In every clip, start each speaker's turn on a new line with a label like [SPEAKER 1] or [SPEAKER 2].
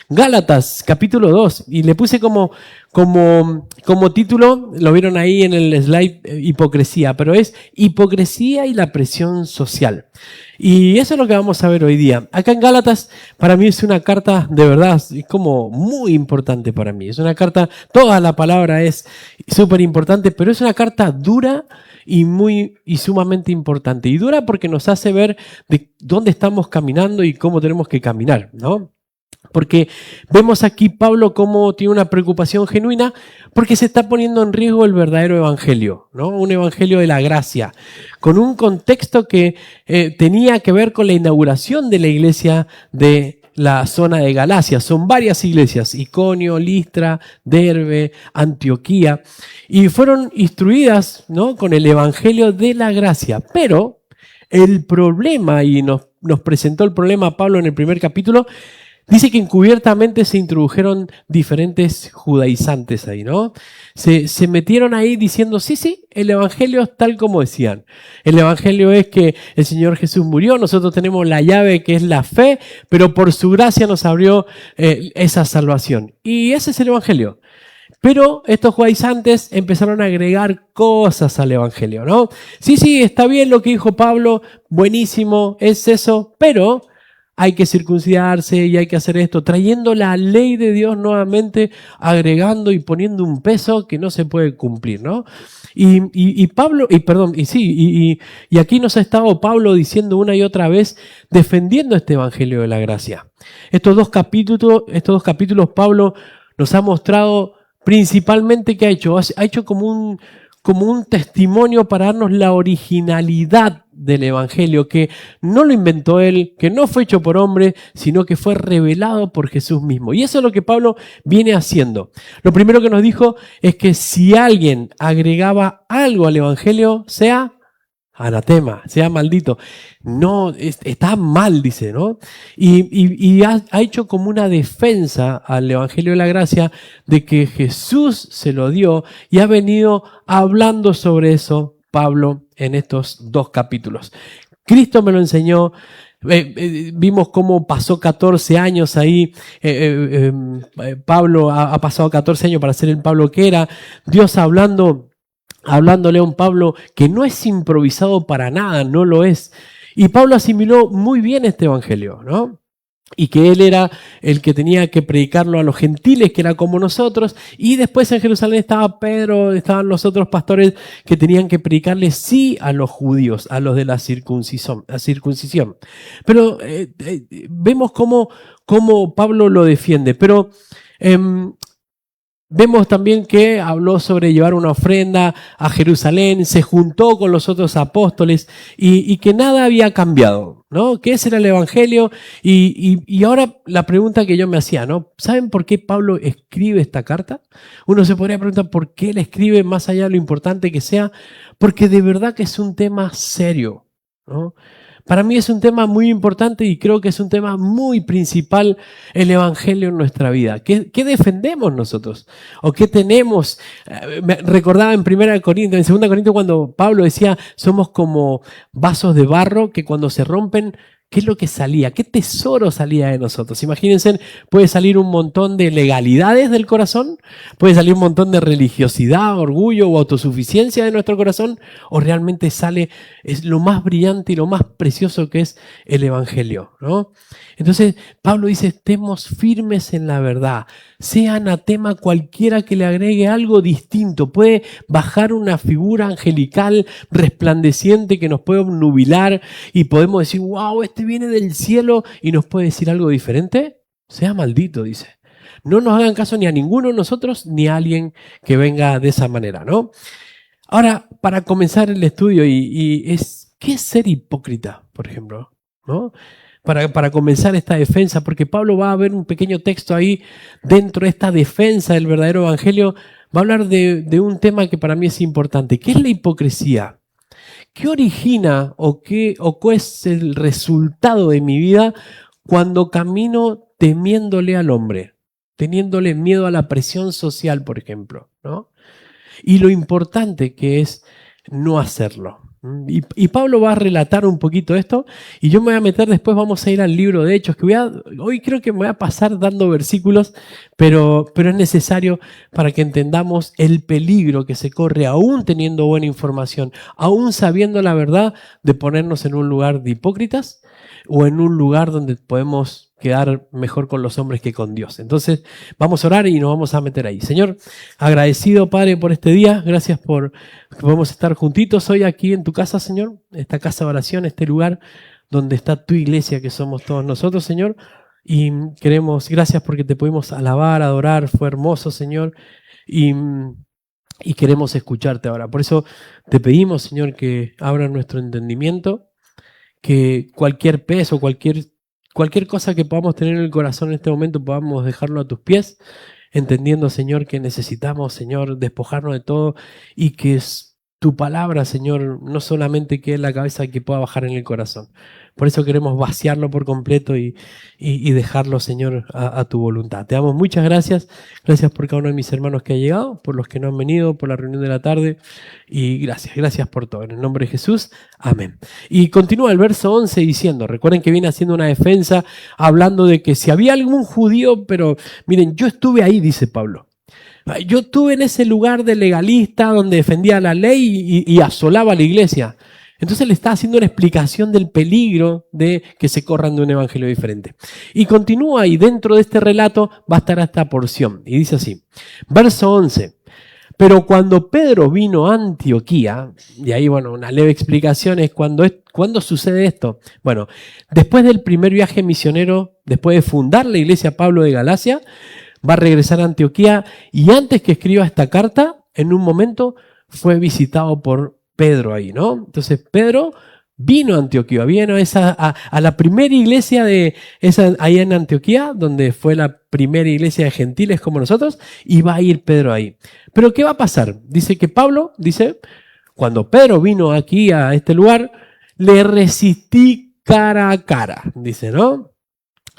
[SPEAKER 1] Gálatas, capítulo 2, y le puse como título, lo vieron ahí en el slide, hipocresía, pero es hipocresía y la presión social. Y eso es lo que vamos a ver hoy día. Acá en Gálatas, para mí es una carta, de verdad, es como muy importante para mí. Es una carta, toda la palabra es súper importante, pero es una carta dura y sumamente importante. Y dura porque nos hace ver de dónde estamos caminando y cómo tenemos que caminar, ¿no? Porque vemos aquí Pablo cómo tiene una preocupación genuina porque se está poniendo en riesgo el verdadero evangelio, ¿no? Un evangelio de la gracia, con un contexto que tenía que ver con la inauguración de la iglesia de la zona de Galacia. Son varias iglesias, Iconio, Listra, Derbe, Antioquía, y fueron instruidas, ¿no?, con el evangelio de la gracia. Pero el problema, y nos presentó el problema Pablo en el primer capítulo, dice que encubiertamente se introdujeron diferentes judaizantes ahí, ¿no? Se metieron ahí diciendo, sí, el evangelio es tal como decían. El evangelio es que el Señor Jesús murió, nosotros tenemos la llave que es la fe, pero por su gracia nos abrió esa salvación. Y ese es el evangelio. Pero estos judaizantes empezaron a agregar cosas al evangelio, ¿no? Sí, está bien lo que dijo Pablo, buenísimo, es eso, pero hay que circuncidarse y hay que hacer esto, trayendo la ley de Dios nuevamente, agregando y poniendo un peso que no se puede cumplir, ¿no? Y aquí nos ha estado Pablo diciendo una y otra vez, defendiendo este evangelio de la gracia. Estos dos capítulos Pablo nos ha mostrado principalmente ¿qué ha hecho? Ha hecho como un testimonio para darnos la originalidad del evangelio, que no lo inventó él, que no fue hecho por hombre, sino que fue revelado por Jesús mismo. Y eso es lo que Pablo viene haciendo. Lo primero que nos dijo es que si alguien agregaba algo al evangelio, sea anatema, sea maldito. No, está mal, dice, ¿no? Y ha hecho como una defensa al evangelio de la gracia de que Jesús se lo dio y ha venido hablando sobre eso Pablo en estos dos capítulos. Cristo me lo enseñó. Vimos cómo pasó 14 años ahí. Pablo ha pasado 14 años para ser el Pablo que era. Dios hablándole a un Pablo que no es improvisado para nada, no lo es. Y Pablo asimiló muy bien este evangelio, ¿no? Y que él era el que tenía que predicarlo a los gentiles, que era como nosotros, y después en Jerusalén estaba Pedro, estaban los otros pastores que tenían que predicarle sí a los judíos, a los de la circuncisión. Pero vemos cómo Pablo lo defiende, pero vemos también que habló sobre llevar una ofrenda a Jerusalén, se juntó con los otros apóstoles y que nada había cambiado, ¿no? Que ese era el evangelio. Y ahora la pregunta que yo me hacía, ¿no? ¿Saben por qué Pablo escribe esta carta? Uno se podría preguntar por qué él escribe, más allá de lo importante que sea, porque de verdad que es un tema serio, ¿no? Para mí es un tema muy importante y creo que es un tema muy principal el evangelio en nuestra vida. ¿Qué defendemos nosotros? ¿O qué tenemos? Me recordaba en 2 Corintios cuando Pablo decía, somos como vasos de barro que cuando se rompen, ¿qué es lo que salía? ¿Qué tesoro salía de nosotros? Imagínense, puede salir un montón de legalidades del corazón, puede salir un montón de religiosidad, orgullo o autosuficiencia de nuestro corazón, o realmente es lo más brillante y lo más precioso que es el evangelio, ¿no? Entonces, Pablo dice, estemos firmes en la verdad, sea anatema cualquiera que le agregue algo distinto, puede bajar una figura angelical resplandeciente que nos puede obnubilar y podemos decir, wow, este viene del cielo y nos puede decir algo diferente, sea maldito, dice. No nos hagan caso ni a ninguno de nosotros ni a alguien que venga de esa manera, ¿no? Ahora, para comenzar el estudio, ¿qué es ser hipócrita, por ejemplo? ¿No? Para comenzar esta defensa, porque Pablo va a ver un pequeño texto ahí dentro de esta defensa del verdadero evangelio, va a hablar de un tema que para mí es importante. ¿Qué es la hipocresía? ¿Qué origina o qué es el resultado de mi vida cuando camino temiéndole al hombre, teniéndole miedo a la presión social, por ejemplo, ¿no? Y lo importante que es no hacerlo. Y Pablo va a relatar un poquito esto, y yo me voy a meter después, vamos a ir al libro de Hechos, que hoy creo que me voy a pasar dando versículos, pero es necesario para que entendamos el peligro que se corre, aún teniendo buena información, aún sabiendo la verdad, de ponernos en un lugar de hipócritas o en un lugar donde podemos quedar mejor con los hombres que con Dios. Entonces vamos a orar y nos vamos a meter ahí. Señor, agradecido, Padre, por este día. Gracias por que podemos estar juntitos hoy aquí en tu casa, Señor. Esta casa de oración, este lugar donde está tu iglesia, que somos todos nosotros, Señor. Y gracias porque te pudimos alabar, adorar. Fue hermoso, Señor. Y queremos escucharte ahora. Por eso te pedimos, Señor, que abra nuestro entendimiento, que cualquier peso, cualquier cosa que podamos tener en el corazón en este momento, podamos dejarlo a tus pies, entendiendo, Señor, que necesitamos, Señor, despojarnos de todo y que tu palabra, Señor, no solamente quede en la cabeza, que pueda bajar en el corazón. Por eso queremos vaciarlo por completo y dejarlo, Señor, a tu voluntad. Te damos muchas gracias. Gracias por cada uno de mis hermanos que ha llegado, por los que no han venido, por la reunión de la tarde. Y gracias por todo. En el nombre de Jesús, amén. Y continúa el verso 11 diciendo, recuerden que viene haciendo una defensa, hablando de que si había algún judío, pero miren, yo estuve ahí, dice Pablo. Yo estuve en ese lugar de legalista donde defendía la ley y asolaba a la iglesia. Entonces le está haciendo una explicación del peligro de que se corran de un evangelio diferente. Y continúa, y dentro de este relato va a estar esta porción. Y dice así, verso 11. Pero cuando Pedro vino a Antioquía, y ahí, bueno, una leve explicación es ¿cuándo sucede esto? Bueno, después del primer viaje misionero, después de fundar la iglesia Pablo de Galacia, va a regresar a Antioquía, y antes que escriba esta carta, en un momento fue visitado por Pedro ahí, ¿no? Entonces Pedro vino a Antioquía, vino a la primera iglesia ahí en Antioquía, donde fue la primera iglesia de gentiles como nosotros, y va a ir Pedro ahí. Pero ¿qué va a pasar? Dice que Pablo, cuando Pedro vino aquí a este lugar, le resistí cara a cara, dice, ¿no?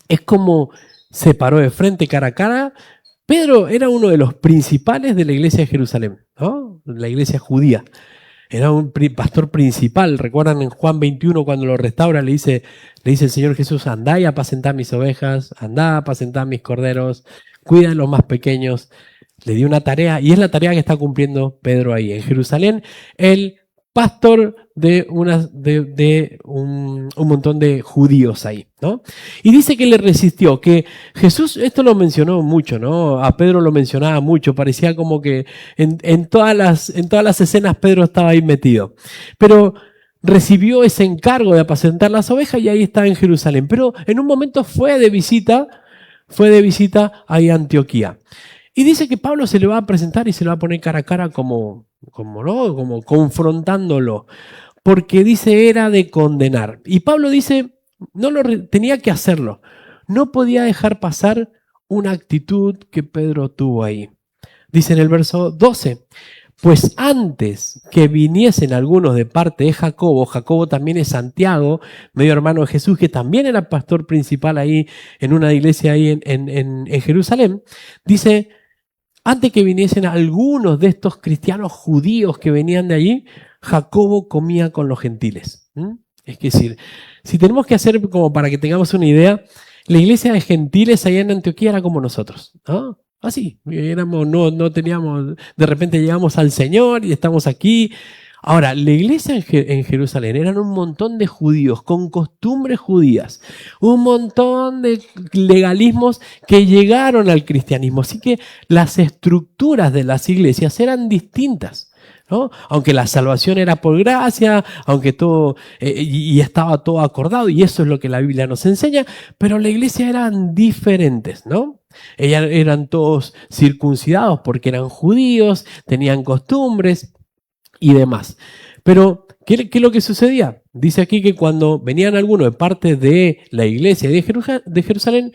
[SPEAKER 1] Es como se paró de frente cara a cara. Pedro era uno de los principales de la iglesia de Jerusalén, ¿no? La iglesia judía. Era un pastor principal. ¿Recuerdan en Juan 21 cuando lo restaura? Le dice el Señor Jesús, andá y apacentá mis ovejas, andá a apacentar mis corderos, cuida a los más pequeños. Le dio una tarea y es la tarea que está cumpliendo Pedro ahí en Jerusalén. El pastor de un montón de judíos ahí, ¿no? Y dice que le resistió, que Jesús, esto lo mencionó mucho, ¿no? A Pedro lo mencionaba mucho, parecía como que en todas las escenas Pedro estaba ahí metido. Pero recibió ese encargo de apacentar las ovejas y ahí está en Jerusalén. Pero en un momento fue de visita ahí a Antioquía. Y dice que Pablo se le va a presentar y se le va a poner cara a cara como confrontándolo, porque dice era de condenar. Y Pablo dice, tenía que hacerlo. No podía dejar pasar una actitud que Pedro tuvo ahí. Dice en el verso 12, pues antes que viniesen algunos de parte de Jacobo también es Santiago, medio hermano de Jesús, que también era pastor principal ahí en una iglesia ahí en Jerusalén, dice, antes que viniesen algunos de estos cristianos judíos que venían de allí, Jacobo comía con los gentiles. Es decir, si tenemos que hacer como para que tengamos una idea, la iglesia de gentiles allá en Antioquía era como nosotros, ¿no? Así, no teníamos, de repente llegamos al Señor y estamos aquí. Ahora, la iglesia en Jerusalén eran un montón de judíos con costumbres judías, un montón de legalismos que llegaron al cristianismo. Así que las estructuras de las iglesias eran distintas, ¿no? Aunque la salvación era por gracia, aunque todo, y estaba todo acordado, y eso es lo que la Biblia nos enseña, pero la iglesia eran diferentes, ¿no? Ellos eran todos circuncidados porque eran judíos, tenían costumbres y demás. Pero, ¿qué es lo que sucedía? Dice aquí que cuando venían algunos de parte de la iglesia de Jerusalén,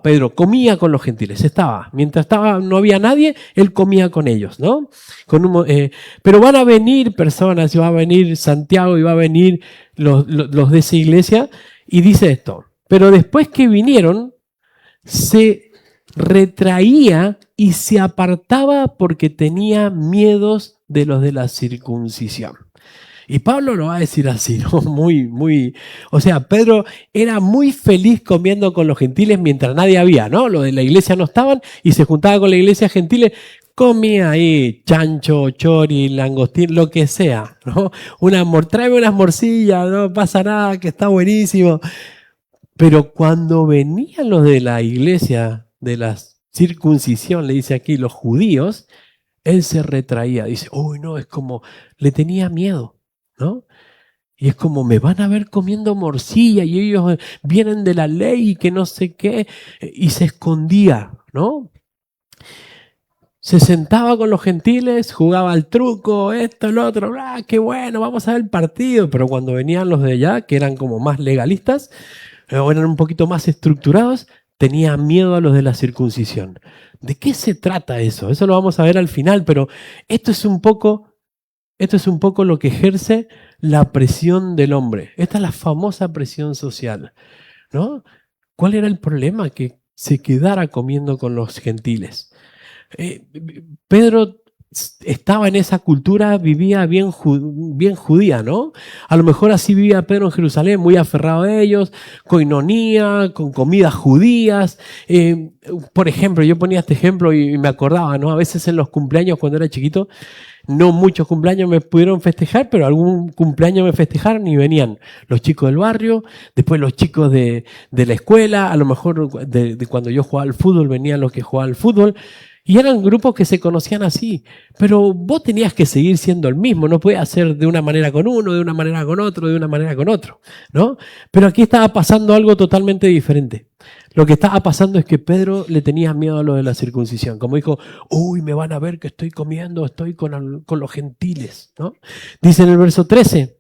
[SPEAKER 1] Pedro comía con los gentiles, mientras no había nadie, él comía con ellos, ¿no? Pero van a venir personas, y va a venir Santiago, y va a venir los de esa iglesia, y dice esto, pero después que vinieron, se retraía y se apartaba porque tenía miedos de los de la circuncisión. Y Pablo lo va a decir así, ¿no? O sea, Pedro era muy feliz comiendo con los gentiles mientras nadie había, ¿no? Los de la iglesia no estaban y se juntaba con la iglesia gentiles, comía ahí chancho, chori, langostín, lo que sea, ¿no? Tráeme unas morcillas, no pasa nada, que está buenísimo. Pero cuando venían los de la iglesia, de la circuncisión, le dice aquí, los judíos, él se retraía, dice, uy, no, es como, le tenía miedo, ¿no? Y es como, me van a ver comiendo morcilla y ellos vienen de la ley y que no sé qué, y se escondía, ¿no? Se sentaba con los gentiles, jugaba al truco, esto, lo otro, qué bueno, vamos a ver el partido, pero cuando venían los de allá, que eran como más legalistas, o eran un poquito más estructurados, tenía miedo a los de la circuncisión. ¿De qué se trata eso? Eso lo vamos a ver al final, pero esto es un poco lo que ejerce la presión del hombre. Esta es la famosa presión social, ¿no? ¿Cuál era el problema? Que se quedara comiendo con los gentiles. Pedro estaba en esa cultura, vivía bien judía, ¿no? A lo mejor así vivía Pedro en Jerusalén, muy aferrado a ellos, coinonía, con comidas judías. Por ejemplo, yo ponía este ejemplo y me acordaba, ¿no? A veces en los cumpleaños cuando era chiquito, no muchos cumpleaños me pudieron festejar, pero algún cumpleaños me festejaron y venían los chicos del barrio, después los chicos de la escuela, a lo mejor de cuando yo jugaba al fútbol venían los que jugaban al fútbol. Y eran grupos que se conocían así, pero vos tenías que seguir siendo el mismo, no podías hacer de una manera con uno, de una manera con otro, de una manera con otro, ¿no? Pero aquí estaba pasando algo totalmente diferente. Lo que estaba pasando es que Pedro le tenía miedo a lo de la circuncisión, como dijo, uy, me van a ver que estoy comiendo, estoy con los gentiles, ¿no? Dice en el verso 13,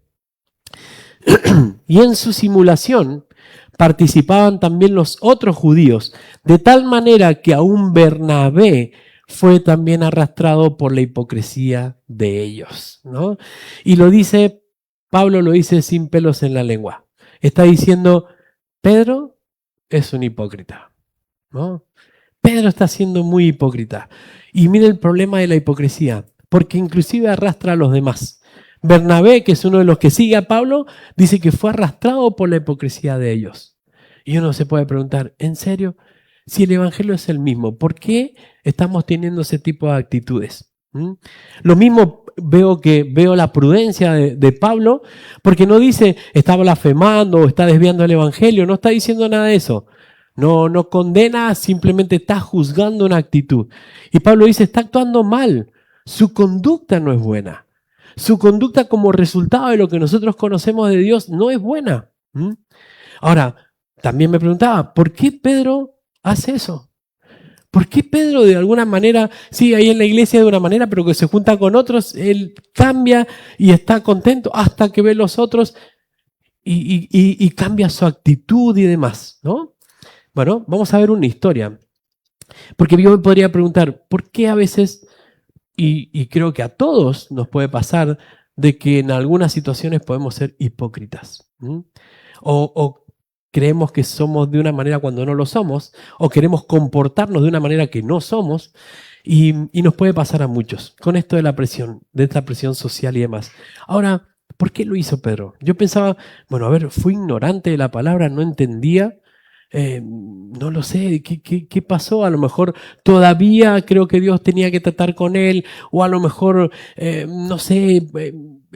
[SPEAKER 1] y en su simulación participaban también los otros judíos, de tal manera que aún Bernabé fue también arrastrado por la hipocresía de ellos, ¿no? Y Pablo lo dice sin pelos en la lengua. Está diciendo, Pedro es un hipócrita, ¿no? Pedro está siendo muy hipócrita. Y mire el problema de la hipocresía, porque inclusive arrastra a los demás. Bernabé, que es uno de los que sigue a Pablo, dice que fue arrastrado por la hipocresía de ellos. Y uno se puede preguntar, ¿en serio? Si el evangelio es el mismo, ¿por qué estamos teniendo ese tipo de actitudes? Lo mismo veo la prudencia de Pablo, porque no dice está blasfemando o está desviando el evangelio, no está diciendo nada de eso. No condena, simplemente está juzgando una actitud. Y Pablo dice, está actuando mal, su conducta no es buena. Su conducta como resultado de lo que nosotros conocemos de Dios no es buena. Ahora, también me preguntaba, ¿por qué Pedro hace eso? ¿Por qué Pedro de alguna manera, sí, ahí en la iglesia de una manera, pero que se junta con otros, él cambia y está contento hasta que ve los otros y cambia su actitud y demás, ¿no? Bueno, vamos a ver una historia. Porque yo me podría preguntar, ¿por qué a veces, y creo que a todos nos puede pasar, de que en algunas situaciones podemos ser hipócritas? O creemos que somos de una manera cuando no lo somos, o queremos comportarnos de una manera que no somos, y nos puede pasar a muchos, con esto de esta presión social y demás. Ahora, ¿por qué lo hizo Pedro? Yo pensaba, bueno, a ver, fui ignorante de la palabra, no entendía, no lo sé, ¿qué pasó? A lo mejor todavía creo que Dios tenía que tratar con él, o a lo mejor, no sé,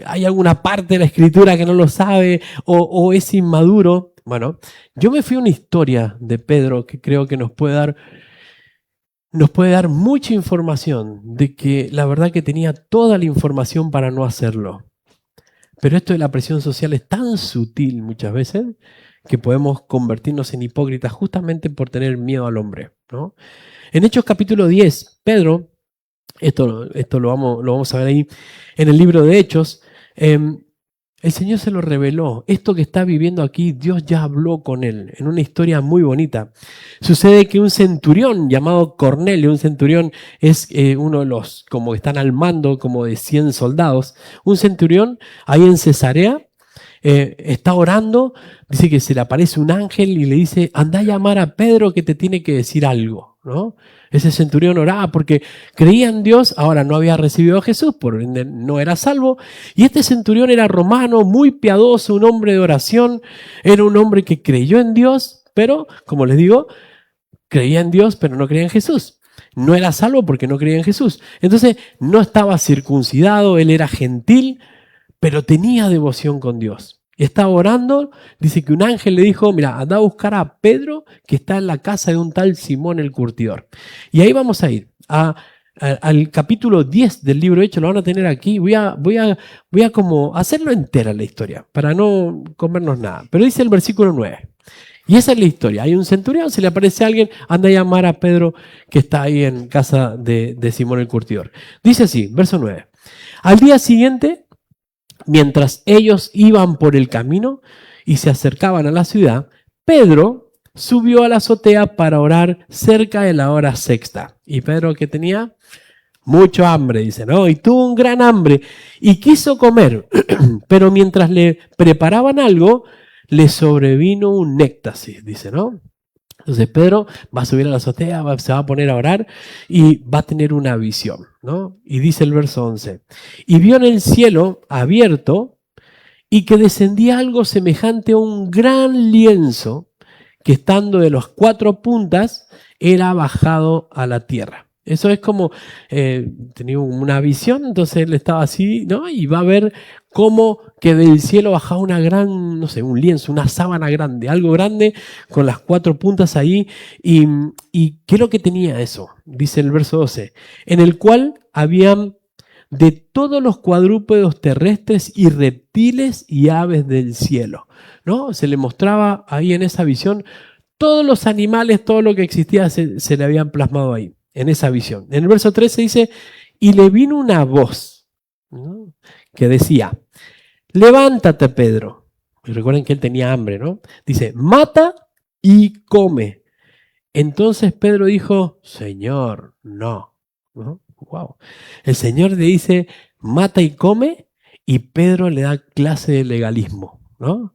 [SPEAKER 1] hay alguna parte de la escritura que no lo sabe, o es inmaduro. Bueno, yo me fui a una historia de Pedro que creo que nos puede dar mucha información de que la verdad que tenía toda la información para no hacerlo. Pero esto de la presión social es tan sutil muchas veces que podemos convertirnos en hipócritas justamente por tener miedo al hombre, ¿no? En Hechos capítulo 10, Pedro, esto lo vamos a ver ahí en el libro de Hechos, el Señor se lo reveló. Esto que está viviendo aquí, Dios ya habló con él en una historia muy bonita. Sucede que un centurión llamado Cornelio, un centurión es uno de los como que están al mando como de 100 soldados. Un centurión ahí en Cesarea está orando, dice que se le aparece un ángel y le dice, anda a llamar a Pedro que te tiene que decir algo. ¿no? Ese centurión oraba porque creía en Dios, ahora no había recibido a Jesús, por ende no era salvo. Y este centurión era romano, muy piadoso, un hombre de oración, era un hombre que creyó en Dios, pero, como les digo, creía en Dios, pero no creía en Jesús. No era salvo porque no creía en Jesús. Entonces, no estaba circuncidado, él era gentil, pero tenía devoción con Dios. Estaba orando, dice que un ángel le dijo, mira, anda a buscar a Pedro que está en la casa de un tal Simón el Curtidor. Y ahí vamos a ir al capítulo 10 del libro Hechos, lo van a tener aquí. Voy a como hacerlo entera la historia, para no comernos nada. Pero dice el versículo 9. Y esa es la historia. Hay un centurión, se le aparece a alguien, anda a llamar a Pedro que está ahí en casa de Simón el Curtidor. Dice así, verso 9. Al día siguiente, mientras ellos iban por el camino y se acercaban a la ciudad, Pedro subió a la azotea para orar cerca de la hora sexta. Y Pedro, ¿qué tenía? Mucho hambre, dice, ¿no? Y tuvo un gran hambre y quiso comer, pero mientras le preparaban algo, le sobrevino un éxtasis, dice, ¿no? Entonces Pedro va a subir a la azotea, se va a poner a orar y va a tener una visión, ¿no? Y dice el verso 11, y vio en el cielo abierto y que descendía algo semejante a un gran lienzo que estando de las 4 puntas era bajado a la tierra. Eso es como, tenía una visión, entonces él estaba así, ¿no? Y va a ver cómo que del cielo bajaba una gran, no sé, un lienzo, una sábana grande, algo grande con las 4 puntas ahí. ¿Y qué es lo que tenía eso? Dice el verso 12, en el cual habían de todos los cuadrúpedos terrestres y reptiles y aves del cielo, ¿no? Se le mostraba ahí en esa visión todos los animales, todo lo que existía se le habían plasmado ahí, en esa visión. En el verso 13 dice, y le vino una voz, ¿no? Que decía, levántate, Pedro. Y recuerden que él tenía hambre, ¿no? Dice, mata y come. Entonces Pedro dijo, Señor, no. ¿No? Wow. El Señor le dice, mata y come, y Pedro le da clase de legalismo, ¿no?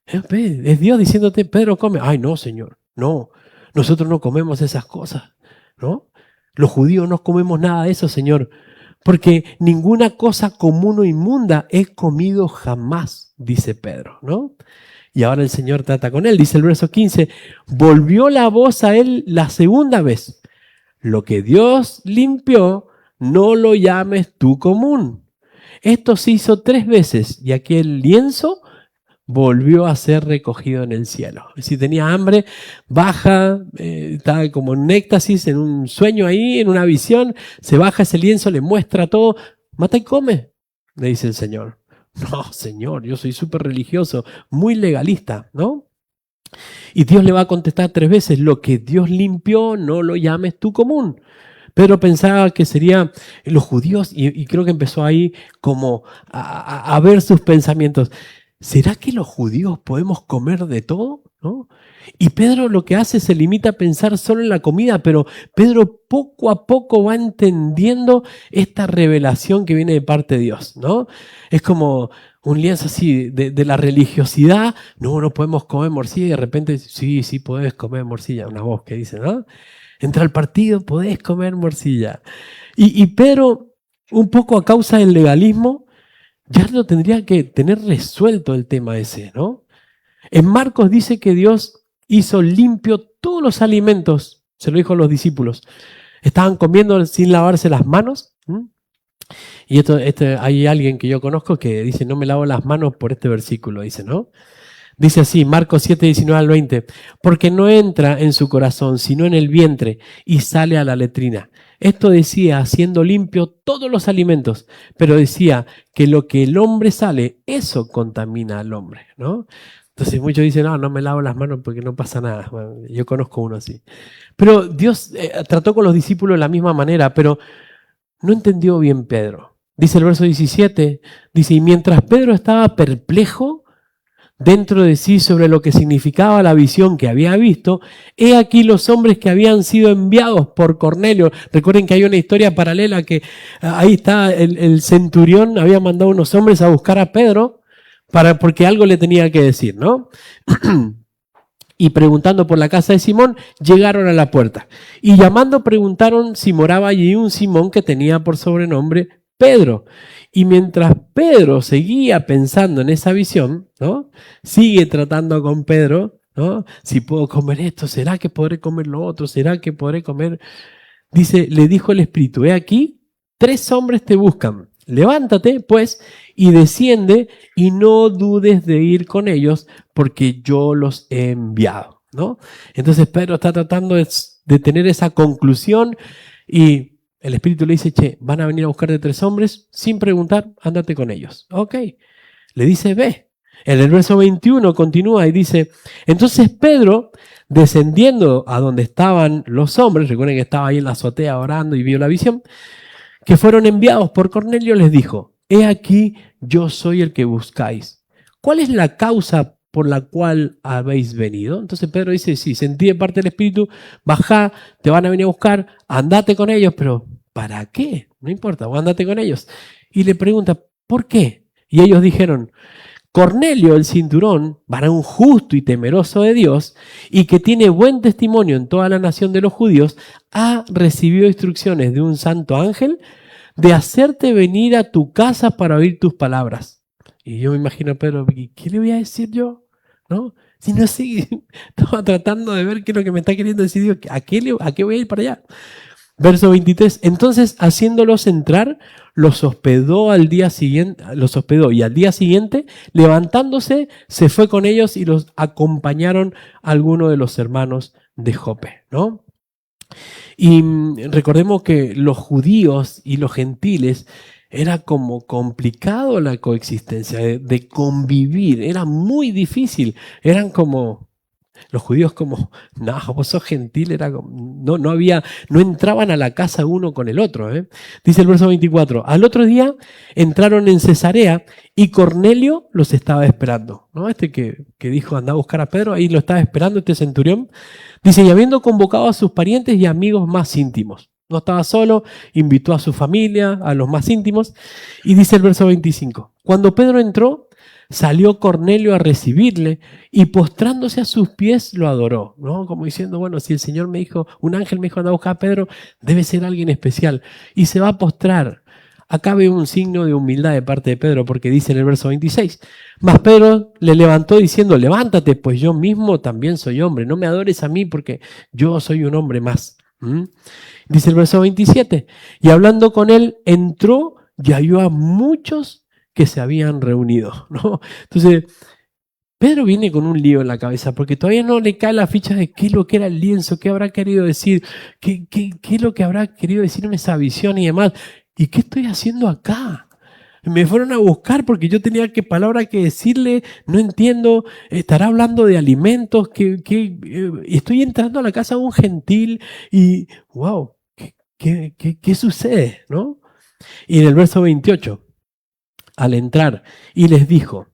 [SPEAKER 1] Es Dios diciéndote, Pedro, come. Ay, no, Señor, no. Nosotros no comemos esas cosas, ¿no? Los judíos no comemos nada de eso, Señor. Porque ninguna cosa común o inmunda he comido jamás, dice Pedro, ¿no? Y ahora el Señor trata con él. Dice el verso 15, volvió la voz a él la segunda vez. Lo que Dios limpió, no lo llames tú común. Esto se hizo 3 veces y aquel lienzo volvió a ser recogido en el cielo. Si tenía hambre, baja, estaba como en éxtasis, en un sueño ahí, en una visión, se baja ese lienzo, le muestra todo, mata y come, le dice el Señor. No, Señor, yo soy súper religioso, muy legalista, ¿no? Y Dios le va a contestar 3 veces, lo que Dios limpió, no lo llames tú común. Pedro pensaba que serían los judíos y creo que empezó ahí como a ver sus pensamientos. ¿Será que los judíos podemos comer de todo? ¿No? Y Pedro lo que hace se limita a pensar solo en la comida, pero Pedro poco a poco va entendiendo esta revelación que viene de parte de Dios, ¿no? Es como un lienzo así de la religiosidad. No podemos comer morcilla y de repente, sí, podés comer morcilla. Una voz que dice, ¿no? Entra al partido, podés comer morcilla. Y Pedro, un poco a causa del legalismo, ya lo tendría que tener resuelto el tema ese, ¿no? En Marcos dice que Dios hizo limpio todos los alimentos, se lo dijo a los discípulos. Estaban comiendo sin lavarse las manos. Y hay alguien que yo conozco que dice, no me lavo las manos por este versículo, dice, ¿no? Dice así, Marcos 7, 19 al 20, porque no entra en su corazón, sino en el vientre, y sale a la letrina. Esto decía, haciendo limpio todos los alimentos, pero decía que lo que el hombre sale, eso contamina al hombre, ¿no? Entonces muchos dicen, no me lavo las manos porque no pasa nada. Bueno, yo conozco uno así. Pero Dios trató con los discípulos de la misma manera, pero no entendió bien Pedro. Dice el verso 17, dice, y mientras Pedro estaba perplejo dentro de sí sobre lo que significaba la visión que había visto, he aquí los hombres que habían sido enviados por Cornelio. Recuerden que hay una historia paralela que ahí está el centurión, había mandado unos hombres a buscar a Pedro porque algo le tenía que decir, ¿no? Y preguntando por la casa de Simón, llegaron a la puerta. Y llamando preguntaron si moraba allí un Simón que tenía por sobrenombre Pedro. Y mientras Pedro seguía pensando en esa visión, ¿no? Sigue tratando con Pedro, ¿no? Si puedo comer esto, ¿será que podré comer lo otro? ¿Será que podré comer? Dice, le dijo el Espíritu, he aquí, 3 hombres te buscan. Levántate, pues, y desciende y no dudes de ir con ellos porque yo los he enviado, ¿no? Entonces Pedro está tratando de tener esa conclusión y el Espíritu le dice, che, van a venir a buscarte 3 hombres sin preguntar, ándate con ellos. Ok, le dice, ve. En el verso 21 continúa y dice, entonces Pedro, descendiendo a donde estaban los hombres, recuerden que estaba ahí en la azotea orando y vio la visión, que fueron enviados por Cornelio, les dijo, he aquí, yo soy el que buscáis. ¿Cuál es la causa por la cual habéis venido? Entonces Pedro dice, sí, sentí de parte del Espíritu, bajá, te van a venir a buscar, andate con ellos, pero ¿para qué? No importa, vos andate con ellos. Y le pregunta, ¿por qué? Y ellos dijeron, Cornelio, el cinturón, varón justo y temeroso de Dios, y que tiene buen testimonio en toda la nación de los judíos, ha recibido instrucciones de un santo ángel de hacerte venir a tu casa para oír tus palabras. Y yo me imagino a Pedro, ¿qué le voy a decir yo? ¿No? Si no sé, estaba tratando de ver qué es lo que me está queriendo decir Dios, ¿a qué voy a ir para allá? Verso 23, entonces haciéndolos entrar, los hospedó y al día siguiente, levantándose, se fue con ellos y los acompañaron algunos de los hermanos de Jope, ¿no? Y recordemos que los judíos y los gentiles era como complicado la coexistencia, de convivir, era muy difícil, eran como... Los judíos como, no, vos sos gentil, era como, no entraban a la casa uno con el otro. Dice el verso 24, al otro día entraron en Cesarea y Cornelio los estaba esperando. ¿No? Este que dijo, anda a buscar a Pedro, ahí lo estaba esperando este centurión. Dice, y habiendo convocado a sus parientes y amigos más íntimos. No estaba solo, invitó a su familia, a los más íntimos. Y dice el verso 25, cuando Pedro entró, salió Cornelio a recibirle y postrándose a sus pies lo adoró, ¿no? Como diciendo, bueno, si el Señor me dijo, un ángel me dijo anda a buscar a Pedro, debe ser alguien especial. Y se va a postrar. Acá veo un signo de humildad de parte de Pedro, porque dice en el verso 26, mas Pedro le levantó diciendo, levántate, pues yo mismo también soy hombre, no me adores a mí porque yo soy un hombre más. Dice el verso 27, y hablando con él, entró y halló a muchos que se habían reunido, ¿no? Entonces, Pedro viene con un lío en la cabeza porque todavía no le cae la ficha de qué es lo que era el lienzo, qué habrá querido decir, qué es lo que habrá querido decir en esa visión y demás. ¿Y qué estoy haciendo acá? Me fueron a buscar porque yo tenía qué palabra que decirle, no entiendo, estará hablando de alimentos, estoy entrando a la casa de un gentil y, wow, ¿qué sucede? ¿No? Y en el verso 28, al entrar, y les dijo,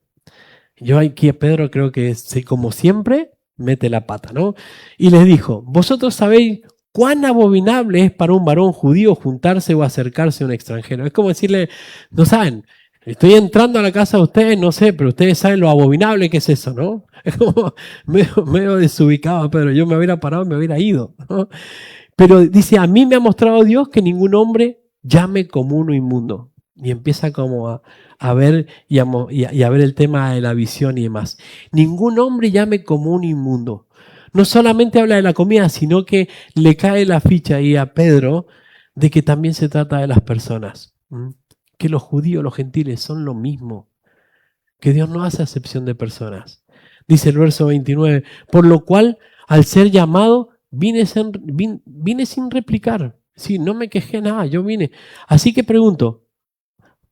[SPEAKER 1] yo aquí a Pedro creo que como siempre mete la pata, ¿no? Y les dijo, vosotros sabéis cuán abominable es para un varón judío juntarse o acercarse a un extranjero. Es como decirle, no saben, estoy entrando a la casa de ustedes, no sé, pero ustedes saben lo abominable que es eso, ¿no? Es como medio desubicado, Pedro, yo me hubiera parado y me hubiera ido, ¿no? Pero dice, a mí me ha mostrado Dios que ningún hombre llame como uno inmundo. Y empieza como a ver y a ver el tema de la visión y demás. Ningún hombre llame como un inmundo. No solamente habla de la comida, sino que le cae la ficha ahí a Pedro de que también se trata de las personas. Que los judíos, los gentiles son lo mismo. Que Dios no hace acepción de personas. Dice el verso 29, por lo cual, al ser llamado, vine sin replicar. Sí, no me quejé nada, yo vine. Así que pregunto,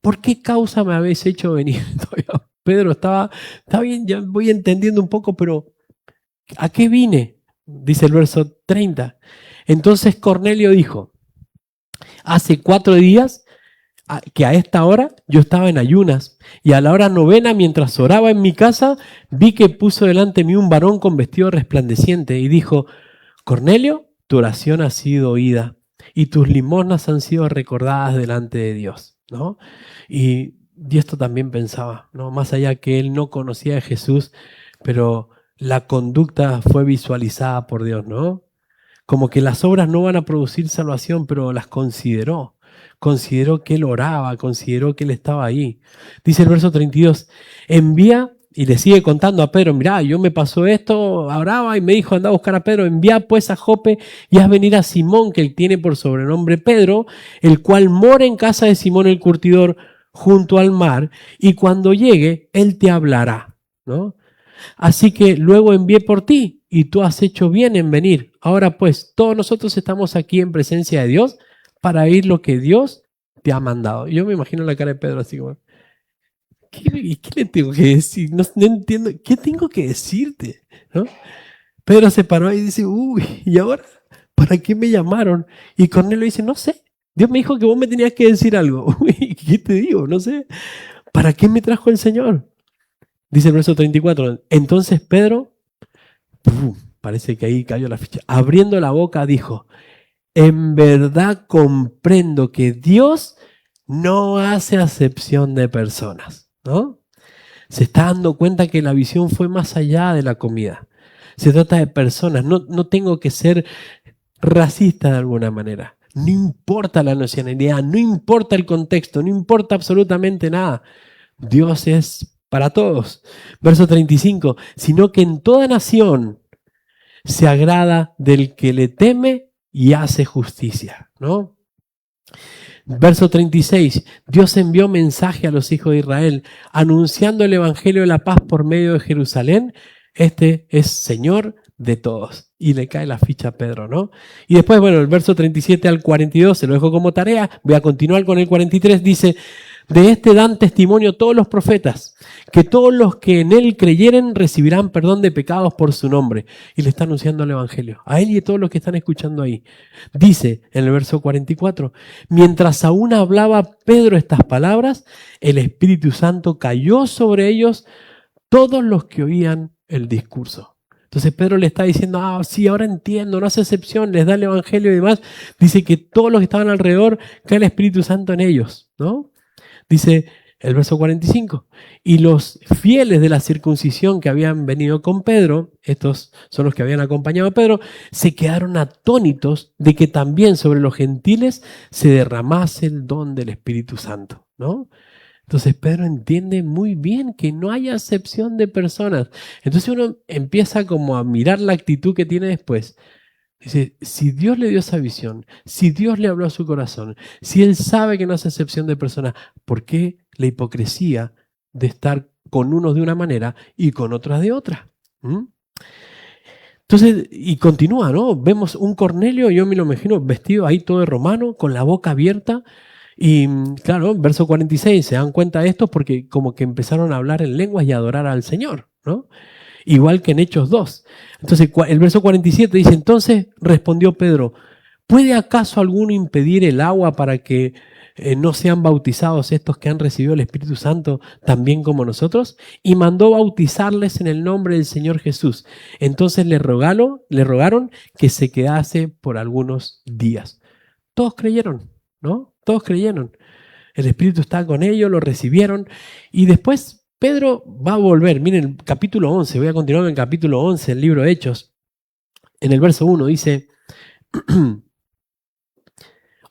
[SPEAKER 1] ¿por qué causa me habéis hecho venir? Pedro, está bien, ya voy entendiendo un poco, pero ¿a qué vine? Dice el verso 30. Entonces Cornelio dijo, hace 4 días que a esta hora yo estaba en ayunas y a la hora novena mientras oraba en mi casa vi que puso delante de mí un varón con vestido resplandeciente y dijo, Cornelio, tu oración ha sido oída y tus limosnas han sido recordadas delante de Dios, ¿no? Y esto también pensaba, ¿no? Más allá que él no conocía a Jesús, pero la conducta fue visualizada por Dios, ¿no? Como que las obras no van a producir salvación, pero las consideró. Consideró que él oraba, consideró que él estaba ahí. Dice el verso 32, envía, y le sigue contando a Pedro, mirá, yo me pasó esto, oraba y me dijo, anda a buscar a Pedro, envía pues a Jope y haz venir a Simón, que él tiene por sobrenombre Pedro, el cual mora en casa de Simón el curtidor junto al mar, y cuando llegue, él te hablará, ¿no? Así que luego envié por ti y tú has hecho bien en venir. Ahora pues, todos nosotros estamos aquí en presencia de Dios para oír lo que Dios te ha mandado. Yo me imagino la cara de Pedro así como, ¿qué le tengo que decir? No entiendo, ¿qué tengo que decirte? ¿No? Pedro se paró y dice, uy, ¿y ahora? ¿Para qué me llamaron? Y Cornelio dice, no sé. Dios me dijo que vos me tenías que decir algo. Uy, ¿qué te digo? No sé. ¿Para qué me trajo el Señor? Dice el verso 34. Entonces Pedro, parece que ahí cayó la ficha, abriendo la boca dijo, en verdad comprendo que Dios no hace acepción de personas, ¿no? Se está dando cuenta que la visión fue más allá de la comida. Se trata de personas. No tengo que ser racista de alguna manera. No importa la nacionalidad, no importa el contexto, no importa absolutamente nada. Dios es para todos. Verso 35, sino que en toda nación se agrada del que le teme y hace justicia, ¿no? Verso 36, Dios envió mensaje a los hijos de Israel anunciando el evangelio de la paz por medio de Jerusalén. Este es Señor de todos. Y le cae la ficha a Pedro, ¿no? Y después, bueno, el verso 37 al 42 se lo dejo como tarea. Voy a continuar con el 43. Dice, de este dan testimonio todos los profetas, que todos los que en él creyeren recibirán perdón de pecados por su nombre. Y le está anunciando el evangelio a él y a todos los que están escuchando ahí. Dice en el verso 44, mientras aún hablaba Pedro estas palabras, el Espíritu Santo cayó sobre ellos todos los que oían el discurso. Entonces Pedro le está diciendo, sí, ahora entiendo, no hace excepción, les da el evangelio y demás. Dice que todos los que estaban alrededor, cae el Espíritu Santo en ellos, ¿no? Dice el verso 45, y los fieles de la circuncisión que habían venido con Pedro, estos son los que habían acompañado a Pedro, se quedaron atónitos de que también sobre los gentiles se derramase el don del Espíritu Santo, ¿no? Entonces Pedro entiende muy bien que no hay acepción de personas. Entonces uno empieza como a mirar la actitud que tiene después. Dice, si Dios le dio esa visión, si Dios le habló a su corazón, si Él sabe que no hace excepción de personas, ¿por qué la hipocresía de estar con unos de una manera y con otras de otra? Entonces, y continúa, ¿no? Vemos un Cornelio, yo me lo imagino vestido ahí todo de romano, con la boca abierta. Y claro, verso 46, se dan cuenta de esto porque como que empezaron a hablar en lenguas y a adorar al Señor, ¿no? Igual que en Hechos 2. Entonces, el verso 47 dice, entonces respondió Pedro, ¿puede acaso alguno impedir el agua para que no sean bautizados estos que han recibido el Espíritu Santo también como nosotros? Y mandó bautizarles en el nombre del Señor Jesús. Entonces le rogaron que se quedase por algunos días. Todos creyeron, ¿no? Todos creyeron. El Espíritu estaba con ellos, lo recibieron. Y después Pedro va a volver. Miren, capítulo 11, voy a continuar en el capítulo 11, el libro de Hechos. En el verso 1 dice,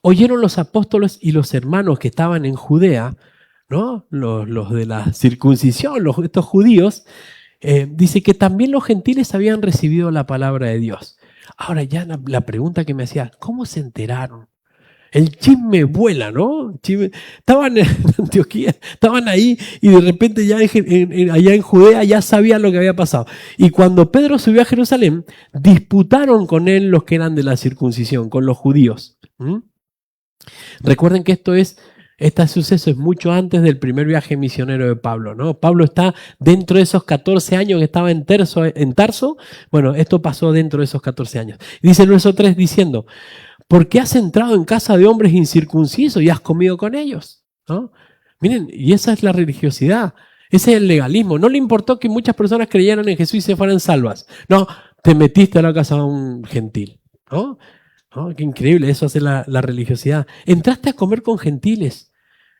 [SPEAKER 1] oyeron los apóstoles y los hermanos que estaban en Judea, ¿no? Los de la circuncisión, estos judíos, dice que también los gentiles habían recibido la palabra de Dios. Ahora ya la pregunta que me hacía, ¿cómo se enteraron? El chisme vuela, ¿no? Estaban en Antioquía, estaban ahí y de repente ya allá en Judea ya sabían lo que había pasado. Y cuando Pedro subió a Jerusalén, disputaron con él los que eran de la circuncisión, con los judíos. Recuerden que este suceso es mucho antes del primer viaje misionero de Pablo, ¿no? Pablo está dentro de esos 14 años que estaba en Tarso. Bueno, esto pasó dentro de esos 14 años. Dice el verso 3 diciendo, porque has entrado en casa de hombres incircuncisos y has comido con ellos, ¿no? Miren, y esa es la religiosidad, ese es el legalismo. No le importó que muchas personas creyeran en Jesús y se fueran salvas. No, te metiste a la casa de un gentil, ¿no? ¿No? Qué increíble, eso hace la religiosidad. Entraste a comer con gentiles.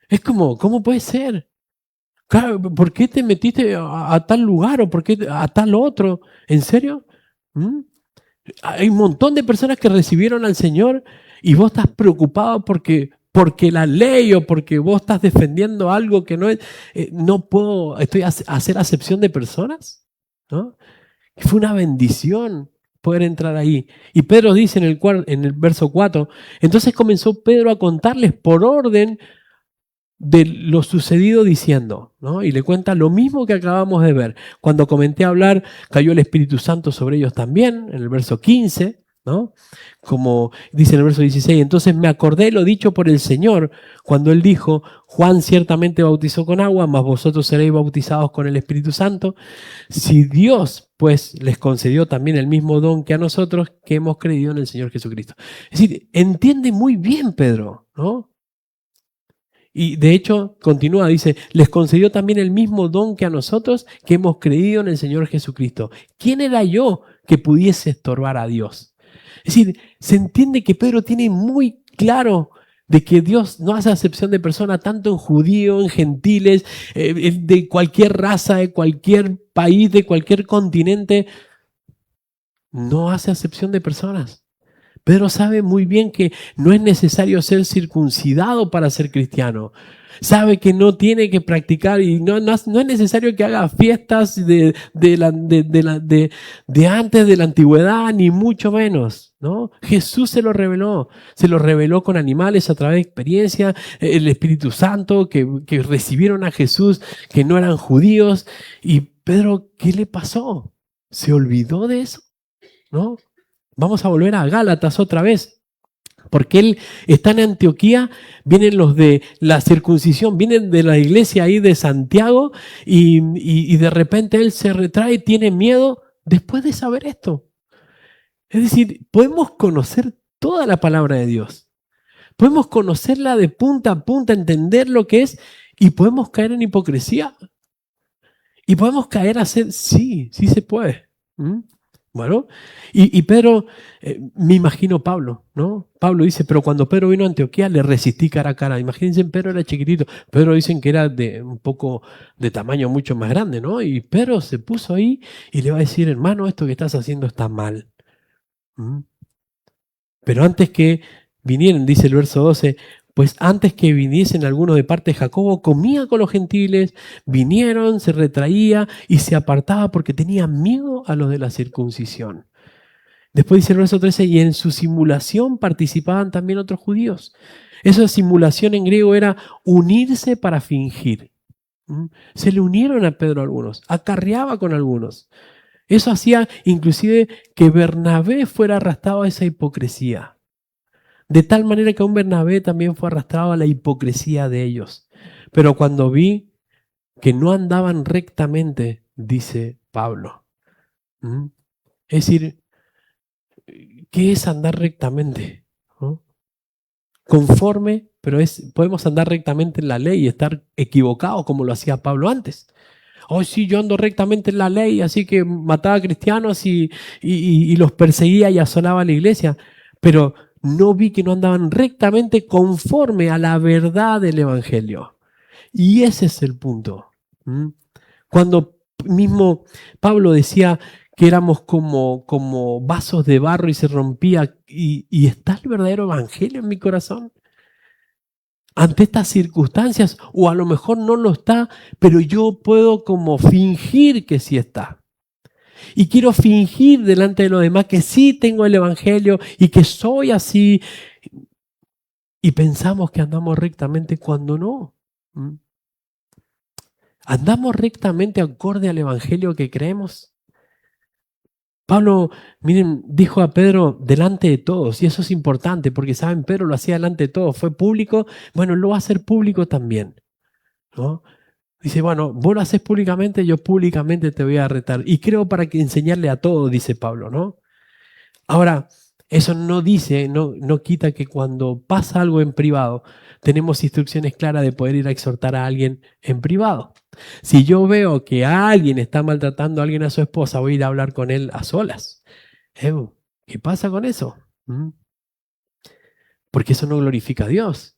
[SPEAKER 1] Es como, ¿cómo puede ser? Claro, ¿por qué te metiste a tal lugar o por qué a tal otro? ¿En serio? ¿Mm? Hay un montón de personas que recibieron al Señor y vos estás preocupado porque la ley o porque vos estás defendiendo algo que no es, no puedo, estoy a hacer acepción de personas, ¿no? Fue una bendición poder entrar ahí. Y Pedro dice en el verso 4, entonces comenzó Pedro a contarles por orden de lo sucedido diciendo, ¿no? Y le cuenta lo mismo que acabamos de ver. Cuando comenté a hablar, cayó el Espíritu Santo sobre ellos también, en el verso 15, ¿no? Como dice en el verso 16, entonces me acordé lo dicho por el Señor cuando él dijo, Juan ciertamente bautizó con agua, mas vosotros seréis bautizados con el Espíritu Santo. Si Dios, pues, les concedió también el mismo don que a nosotros que hemos creído en el Señor Jesucristo. Es decir, entiende muy bien Pedro, ¿no? Y de hecho, continúa, dice, les concedió también el mismo don que a nosotros que hemos creído en el Señor Jesucristo. ¿Quién era yo que pudiese estorbar a Dios? Es decir, se entiende que Pedro tiene muy claro de que Dios no hace acepción de personas, tanto en judíos, en gentiles, de cualquier raza, de cualquier país, de cualquier continente. No hace acepción de personas. Pedro sabe muy bien que no es necesario ser circuncidado para ser cristiano. Sabe que no tiene que practicar y no es necesario que haga fiestas de antes de la antigüedad, ni mucho menos, ¿no? Jesús se lo reveló con animales a través de experiencia, el Espíritu Santo, que recibieron a Jesús, que no eran judíos. Y Pedro, ¿qué le pasó? ¿Se olvidó de eso? ¿No? Vamos a volver a Gálatas otra vez. Porque él está en Antioquía, vienen los de la circuncisión, vienen de la iglesia ahí de Santiago y de repente él se retrae, tiene miedo después de saber esto. Es decir, podemos conocer toda la palabra de Dios. Podemos conocerla de punta a punta, entender lo que es y podemos caer en hipocresía. Y podemos caer a hacer, sí se puede. ¿Mm? Bueno, y Pedro, me imagino Pablo, ¿no? Pablo dice, pero cuando Pedro vino a Antioquía le resistí cara a cara. Imagínense, Pedro era chiquitito. Pedro dicen que era de un poco de tamaño mucho más grande, ¿no? Y Pedro se puso ahí y le va a decir, hermano, esto que estás haciendo está mal. ¿Mm? Pero antes que vinieran, dice el verso 12, pues antes que viniesen algunos de parte de Jacobo, comía con los gentiles, vinieron, se retraía y se apartaba porque tenía miedo a los de la circuncisión. Después dice el verso 13, y en su simulación participaban también otros judíos. Esa simulación en griego era unirse para fingir. Se le unieron a Pedro algunos, acarreaba con algunos. Eso hacía inclusive que Bernabé fuera arrastrado a esa hipocresía. De tal manera que un Bernabé también fue arrastrado a la hipocresía de ellos. Pero cuando vi que no andaban rectamente, dice Pablo. Es decir, ¿qué es andar rectamente? ¿No? Conforme, pero podemos andar rectamente en la ley y estar equivocados como lo hacía Pablo antes. Oh, sí, yo ando rectamente en la ley, así que mataba a cristianos y los perseguía y asolaba a la iglesia. Pero no vi que no andaban rectamente conforme a la verdad del Evangelio. Y ese es el punto. Cuando mismo Pablo decía que éramos como vasos de barro y se rompía, y está el verdadero Evangelio en mi corazón. Ante estas circunstancias, o a lo mejor no lo está, pero yo puedo como fingir que sí está. Y quiero fingir delante de los demás que sí tengo el Evangelio y que soy así. Y pensamos que andamos rectamente cuando no. ¿Andamos rectamente acorde al Evangelio que creemos? Pablo, miren, dijo a Pedro delante de todos, y eso es importante, porque saben, Pedro lo hacía delante de todos, fue público, bueno, lo va a hacer público también, ¿no? Dice, bueno, vos lo haces públicamente, yo públicamente te voy a retar. Y creo para que enseñarle a todos, dice Pablo, ¿no? Ahora, eso no dice, no quita que cuando pasa algo en privado, tenemos instrucciones claras de poder ir a exhortar a alguien en privado. Si yo veo que alguien está maltratando a alguien a su esposa, voy a ir a hablar con él a solas. ¿Qué pasa con eso? Porque eso no glorifica a Dios.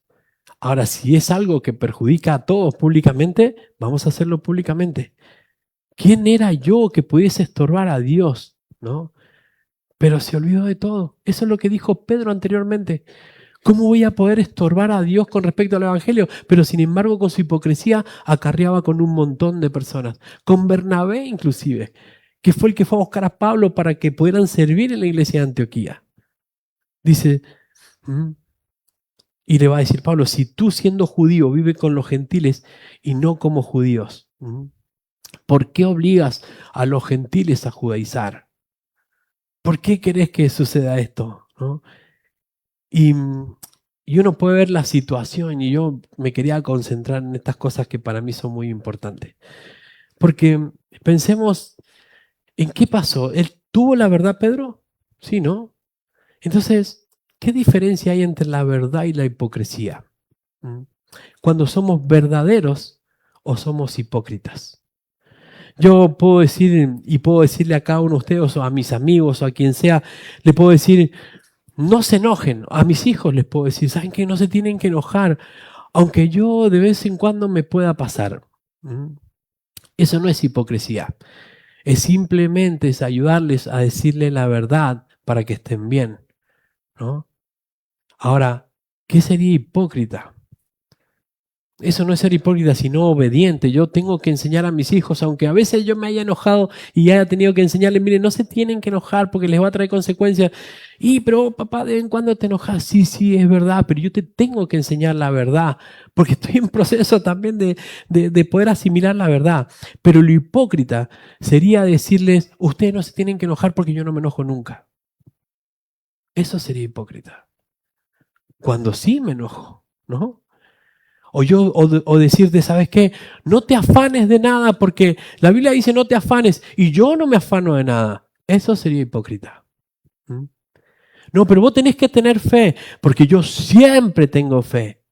[SPEAKER 1] Ahora, si es algo que perjudica a todos públicamente, vamos a hacerlo públicamente. ¿Quién era yo que pudiese estorbar a Dios? ¿No? Pero se olvidó de todo. Eso es lo que dijo Pedro anteriormente. ¿Cómo voy a poder estorbar a Dios con respecto al Evangelio? Pero sin embargo, con su hipocresía, acarreaba con un montón de personas. Con Bernabé inclusive, que fue el que fue a buscar a Pablo para que pudieran servir en la iglesia de Antioquía. Dice, y le va a decir Pablo, si tú siendo judío vives con los gentiles y no como judíos, ¿por qué obligas a los gentiles a judaizar? ¿Por qué querés que suceda esto? ¿No? Y uno puede ver la situación y yo me quería concentrar en estas cosas que para mí son muy importantes. Porque pensemos en qué pasó. ¿Él tuvo la verdad, Pedro? Sí, ¿no? Entonces, ¿qué diferencia hay entre la verdad y la hipocresía? Cuando somos verdaderos o somos hipócritas. Yo puedo decir, y puedo decirle a cada uno de ustedes, o a mis amigos, o a quien sea, le puedo decir, no se enojen. A mis hijos les puedo decir, ¿saben qué? No se tienen que enojar, aunque yo de vez en cuando me pueda pasar. Eso no es hipocresía. Es simplemente es ayudarles a decirle la verdad para que estén bien, ¿no? Ahora, ¿qué sería hipócrita? Eso no es ser hipócrita, sino obediente. Yo tengo que enseñar a mis hijos, aunque a veces yo me haya enojado y haya tenido que enseñarles, miren, no se tienen que enojar porque les va a traer consecuencias. Pero papá, de vez en cuando te enojas. Sí, sí, es verdad, pero yo te tengo que enseñar la verdad, porque estoy en proceso también de poder asimilar la verdad. Pero lo hipócrita sería decirles, ustedes no se tienen que enojar porque yo no me enojo nunca. Eso sería hipócrita. Cuando sí me enojo, ¿no? O decirte, ¿sabes qué? No te afanes de nada porque la Biblia dice no te afanes y yo no me afano de nada. Eso sería hipócrita. No, pero vos tenés que tener fe porque yo siempre tengo fe.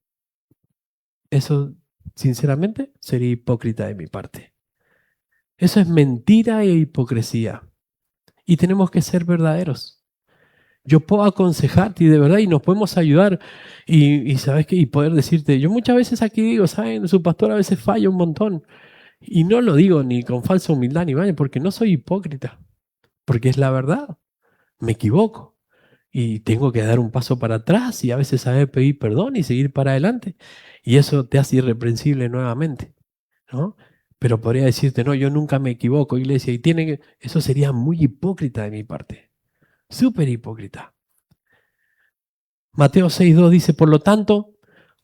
[SPEAKER 1] Eso, sinceramente, sería hipócrita de mi parte. Eso es mentira e hipocresía. Y tenemos que ser verdaderos. Yo puedo aconsejarte y de verdad, y nos podemos ayudar. Y sabes qué, y poder decirte, yo muchas veces aquí digo, ¿saben? Su pastor a veces falla un montón. Y no lo digo ni con falsa humildad ni vaya, porque no soy hipócrita. Porque es la verdad. Me equivoco. Y tengo que dar un paso para atrás y a veces saber pedir perdón y seguir para adelante. Y eso te hace irreprensible nuevamente, ¿no? Pero podría decirte, no, yo nunca me equivoco, iglesia. Y eso sería muy hipócrita de mi parte. Súper hipócrita. Mateo 6.2 dice, por lo tanto,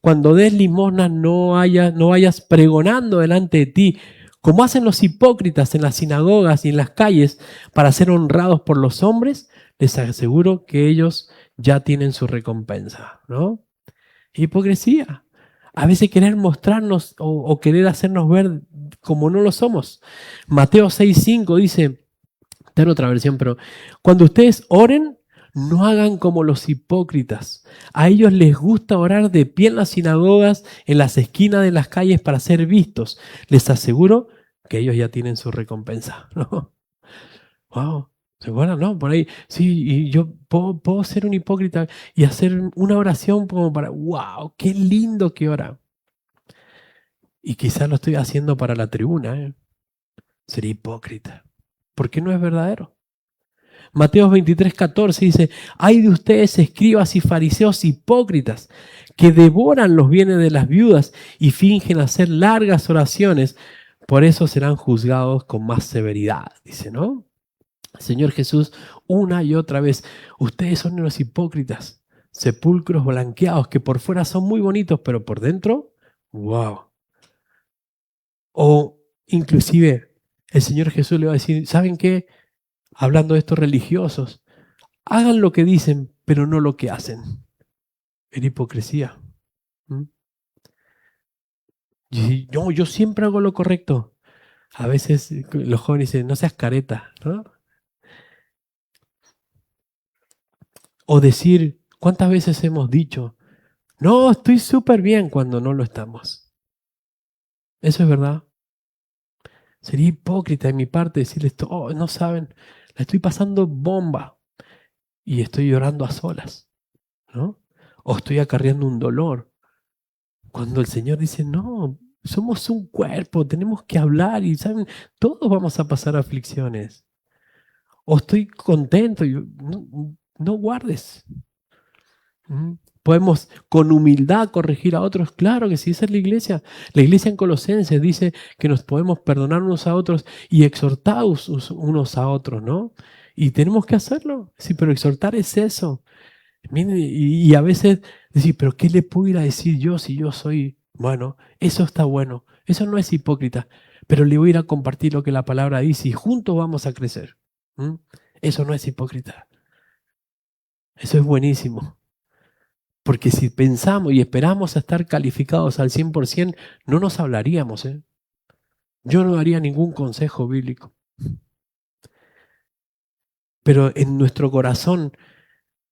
[SPEAKER 1] cuando des limosna no vayas pregonando delante de ti, como hacen los hipócritas en las sinagogas y en las calles para ser honrados por los hombres, les aseguro que ellos ya tienen su recompensa, ¿no? Hipocresía. A veces querer mostrarnos o querer hacernos ver como no lo somos. Mateo 6.5 dice, está en otra versión, pero cuando ustedes oren, no hagan como los hipócritas. A ellos les gusta orar de pie en las sinagogas, en las esquinas de las calles para ser vistos. Les aseguro que ellos ya tienen su recompensa. ¿No? Wow. ¿Se acuerdan? No, por ahí, sí, y yo puedo ser un hipócrita y hacer una oración como para, wow, qué lindo que ora. Y quizás lo estoy haciendo para la tribuna, ¿eh? Sería hipócrita. Porque no es verdadero. Mateo 23.14 dice, hay de ustedes escribas y fariseos hipócritas que devoran los bienes de las viudas y fingen hacer largas oraciones, por eso serán juzgados con más severidad, dice, ¿no? Señor Jesús, una y otra vez, ustedes son unos hipócritas, sepulcros blanqueados que por fuera son muy bonitos, pero por dentro, wow. O inclusive el Señor Jesús le va a decir, ¿saben qué? Hablando de estos religiosos, hagan lo que dicen, pero no lo que hacen. Era hipocresía. No, yo siempre hago lo correcto. A veces los jóvenes dicen, no seas careta, ¿no? O decir, ¿cuántas veces hemos dicho, no, estoy súper bien cuando no lo estamos? Eso es verdad. Sería hipócrita de mi parte decirles, oh, no saben, la estoy pasando bomba y estoy llorando a solas, ¿no? O estoy acarreando un dolor. Cuando el Señor dice, no, somos un cuerpo, tenemos que hablar y, ¿saben? Todos vamos a pasar aflicciones. O estoy contento, no guardes. ¿Mm? Podemos con humildad corregir a otros, claro que sí, esa es la iglesia. La iglesia en Colosenses dice que nos podemos perdonar unos a otros y exhortar unos a otros, ¿no? Y tenemos que hacerlo. Sí, pero exhortar es eso. Miren, y a veces decir, pero ¿qué le puedo ir a decir yo si yo soy? Bueno, eso está bueno. Eso no es hipócrita. Pero le voy a ir a compartir lo que la palabra dice y juntos vamos a crecer. ¿Mm? Eso no es hipócrita. Eso es buenísimo. Porque si pensamos y esperamos a estar calificados al 100%, no nos hablaríamos, ¿eh? Yo no daría ningún consejo bíblico. Pero en nuestro corazón,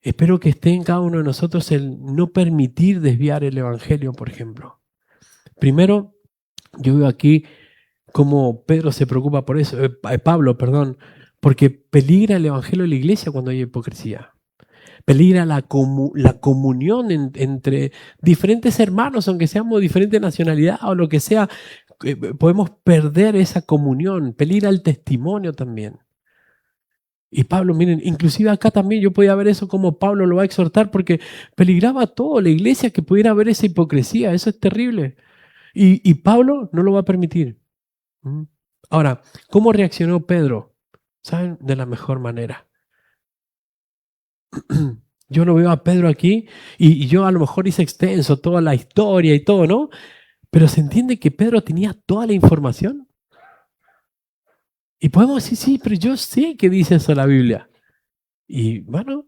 [SPEAKER 1] espero que esté en cada uno de nosotros el no permitir desviar el Evangelio, por ejemplo. Primero, yo veo aquí cómo Pedro se preocupa por eso, Pablo, perdón, porque peligra el Evangelio de la iglesia cuando hay hipocresía. Peligra la comunión entre diferentes hermanos, aunque seamos de diferente nacionalidad o lo que sea, podemos perder esa comunión, peligra el testimonio también. Y Pablo, miren, inclusive acá también yo podía ver eso como Pablo lo va a exhortar porque peligraba todo, la iglesia que pudiera ver esa hipocresía, eso es terrible. Y Pablo no lo va a permitir. ¿Mm? Ahora, ¿cómo reaccionó Pedro? ¿Saben? De la mejor manera. Yo no veo a Pedro aquí y yo a lo mejor hice extenso toda la historia y todo, ¿no? Pero se entiende que Pedro tenía toda la información. Y podemos decir, sí, pero yo sé que dice eso la Biblia. Y bueno,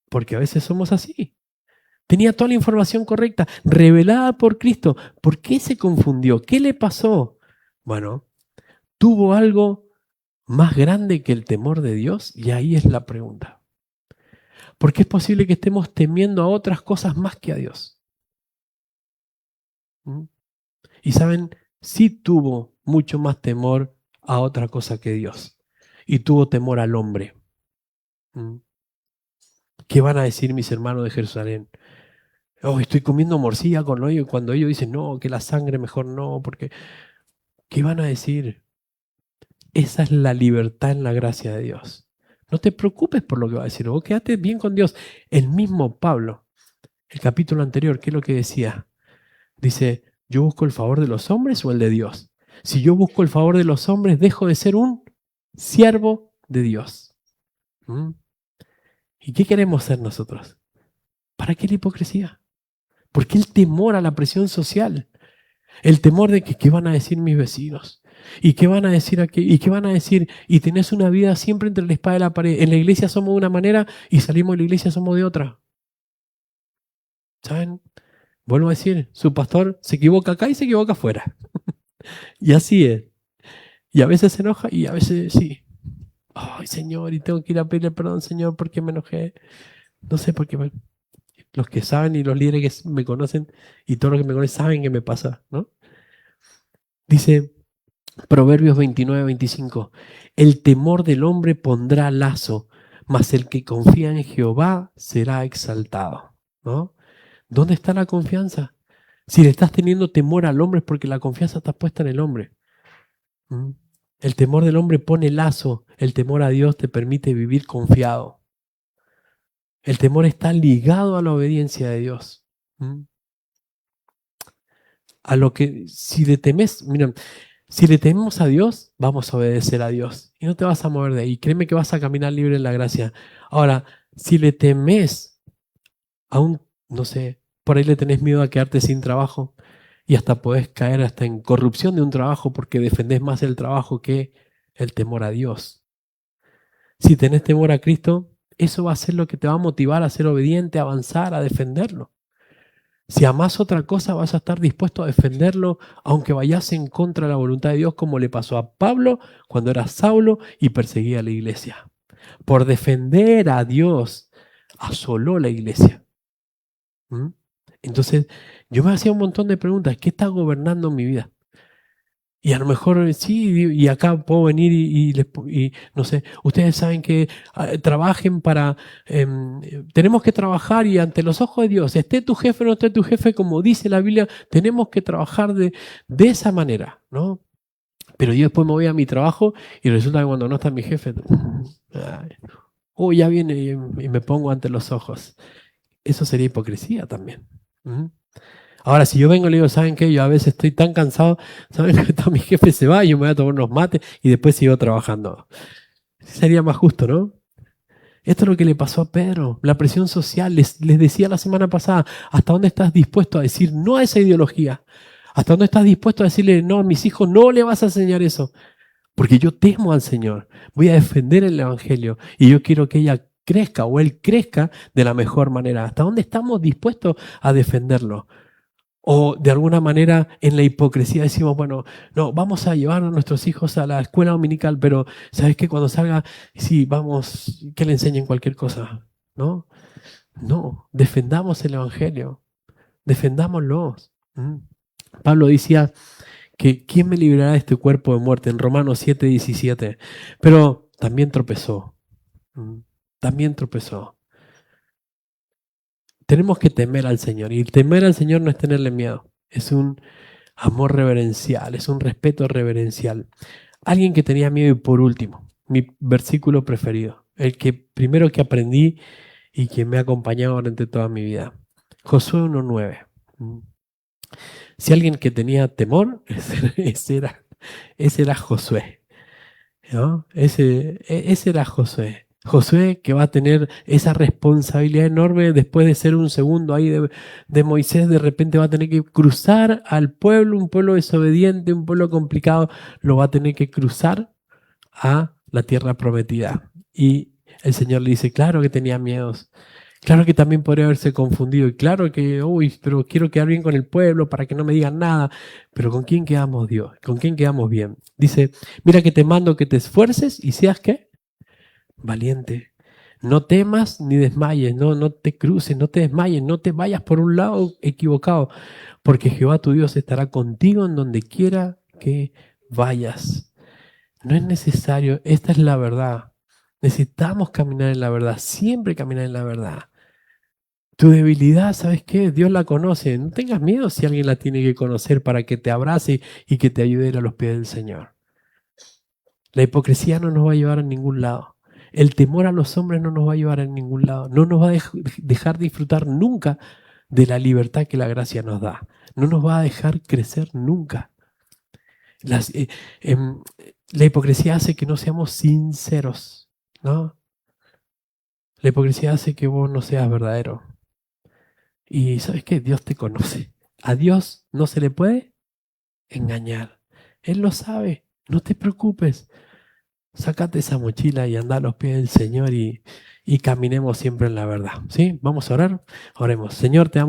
[SPEAKER 1] porque a veces somos así. Tenía toda la información correcta, revelada por Cristo. ¿Por qué se confundió? ¿Qué le pasó? Bueno, tuvo algo más grande que el temor de Dios y ahí es la pregunta. Porque es posible que estemos temiendo a otras cosas más que a Dios. ¿Mm? Y saben, sí tuvo mucho más temor a otra cosa que Dios. Y tuvo temor al hombre. ¿Mm? ¿Qué van a decir mis hermanos de Jerusalén? Oh, estoy comiendo morcilla con ellos cuando ellos dicen, no, que la sangre mejor no, porque ¿qué van a decir? Esa es la libertad en la gracia de Dios. No te preocupes por lo que va a decir, vos quédate bien con Dios. El mismo Pablo, el capítulo anterior, ¿qué es lo que decía? Dice, ¿yo busco el favor de los hombres o el de Dios? Si yo busco el favor de los hombres, dejo de ser un siervo de Dios. ¿Mm? ¿Y qué queremos ser nosotros? ¿Para qué la hipocresía? ¿Por qué el temor a la presión social? El temor de que qué van a decir mis vecinos. ¿Y qué van a decir aquí? ¿Y qué van a decir? Y tenés una vida siempre entre la espada y la pared. En la iglesia somos de una manera y salimos de la iglesia somos de otra. ¿Saben? Vuelvo a decir, su pastor se equivoca acá y se equivoca afuera. Y así es. Y a veces se enoja y a veces sí. Ay, Señor, y tengo que ir a pedirle perdón, Señor, porque me enojé. No sé por qué. Los que saben y los líderes que me conocen y todos los que me conocen saben que me pasa, ¿no? Dice Proverbios 29-25, el temor del hombre pondrá lazo, mas el que confía en Jehová será exaltado, ¿no? ¿Dónde está la confianza? Si le estás teniendo temor al hombre es porque la confianza está puesta en el hombre. ¿Mm? El temor del hombre pone lazo, el temor a Dios te permite vivir confiado. El temor está ligado a la obediencia de Dios. ¿Mm? A lo que, si le temes, miren, si le tememos a Dios, vamos a obedecer a Dios. Y no te vas a mover de ahí. Créeme que vas a caminar libre en la gracia. Ahora, si le temes a un, no sé, por ahí le tenés miedo a quedarte sin trabajo y hasta podés caer hasta en corrupción de un trabajo porque defendés más el trabajo que el temor a Dios. Si tenés temor a Cristo, eso va a ser lo que te va a motivar a ser obediente, a avanzar, a defenderlo. Si amás otra cosa, vas a estar dispuesto a defenderlo, aunque vayas en contra de la voluntad de Dios, como le pasó a Pablo cuando era Saulo y perseguía a la iglesia. Por defender a Dios, asoló la iglesia. ¿Mm? Entonces, yo me hacía un montón de preguntas. ¿Qué está gobernando mi vida? Y a lo mejor sí, y acá puedo venir y no sé, ustedes saben que trabajen para, tenemos que trabajar y ante los ojos de Dios, esté tu jefe o no esté tu jefe, como dice la Biblia, tenemos que trabajar de esa manera, ¿no? Pero yo después me voy a mi trabajo y resulta que cuando no está mi jefe, ay, ya viene y me pongo ante los ojos. Eso sería hipocresía también. ¿Mm? Ahora, si yo vengo y le digo, ¿saben qué? Yo a veces estoy tan cansado, ¿saben que todo mi jefe se va y yo me voy a tomar unos mates y después sigo trabajando? Sería más justo, ¿no? Esto es lo que le pasó a Pedro, la presión social. Les decía la semana pasada, ¿hasta dónde estás dispuesto a decir no a esa ideología? ¿Hasta dónde estás dispuesto a decirle no a mis hijos? No le vas a enseñar eso. Porque yo temo al Señor. Voy a defender el Evangelio y yo quiero que ella crezca o él crezca de la mejor manera. ¿Hasta dónde estamos dispuestos a defenderlo? O de alguna manera en la hipocresía decimos, bueno, no, vamos a llevar a nuestros hijos a la escuela dominical, pero ¿sabes qué? Cuando salga, sí, vamos, que le enseñen cualquier cosa. ¿No? No, defendamos el Evangelio, defendámoslo. ¿Mm? Pablo decía que ¿quién me librará de este cuerpo de muerte? En Romanos 7:17. Pero también tropezó. ¿Mm? También tropezó. Tenemos que temer al Señor. Y temer al Señor no es tenerle miedo. Es un amor reverencial, es un respeto reverencial. Alguien que tenía miedo y por último, mi versículo preferido, el que primero que aprendí y que me ha acompañado durante toda mi vida. Josué 1:9. Si alguien que tenía temor, ese era Josué. ¿No? Ese era Josué. Josué que va a tener esa responsabilidad enorme después de ser un segundo ahí de Moisés, de repente va a tener que cruzar al pueblo, un pueblo desobediente, un pueblo complicado, lo va a tener que cruzar a la tierra prometida. Y el Señor le dice, claro que tenía miedos, claro que también podría haberse confundido, y claro que, uy, pero quiero quedar bien con el pueblo para que no me digan nada, pero ¿con quién quedamos Dios? ¿Con quién quedamos bien? Dice, mira que te mando que te esfuerces y seas, ¿qué? Valiente. No temas ni desmayes, no te cruces, no te desmayes, no te vayas por un lado equivocado, porque Jehová tu Dios estará contigo en donde quiera que vayas. No es necesario, esta es la verdad. Necesitamos caminar en la verdad, siempre caminar en la verdad. Tu debilidad, ¿sabes qué? Dios la conoce. No tengas miedo si alguien la tiene que conocer para que te abrace y que te ayude a ir a los pies del Señor. La hipocresía no nos va a llevar a ningún lado. El temor a los hombres no nos va a llevar a ningún lado. No nos va a dejar disfrutar nunca de la libertad que la gracia nos da. No nos va a dejar crecer nunca. La hipocresía hace que no seamos sinceros, ¿no? La hipocresía hace que vos no seas verdadero. Y ¿sabes qué? Dios te conoce. A Dios no se le puede engañar. Él lo sabe. No te preocupes. Sácate esa mochila y anda a los pies del Señor y caminemos siempre en la verdad. ¿Sí? Vamos a orar. Oremos. Señor, te damos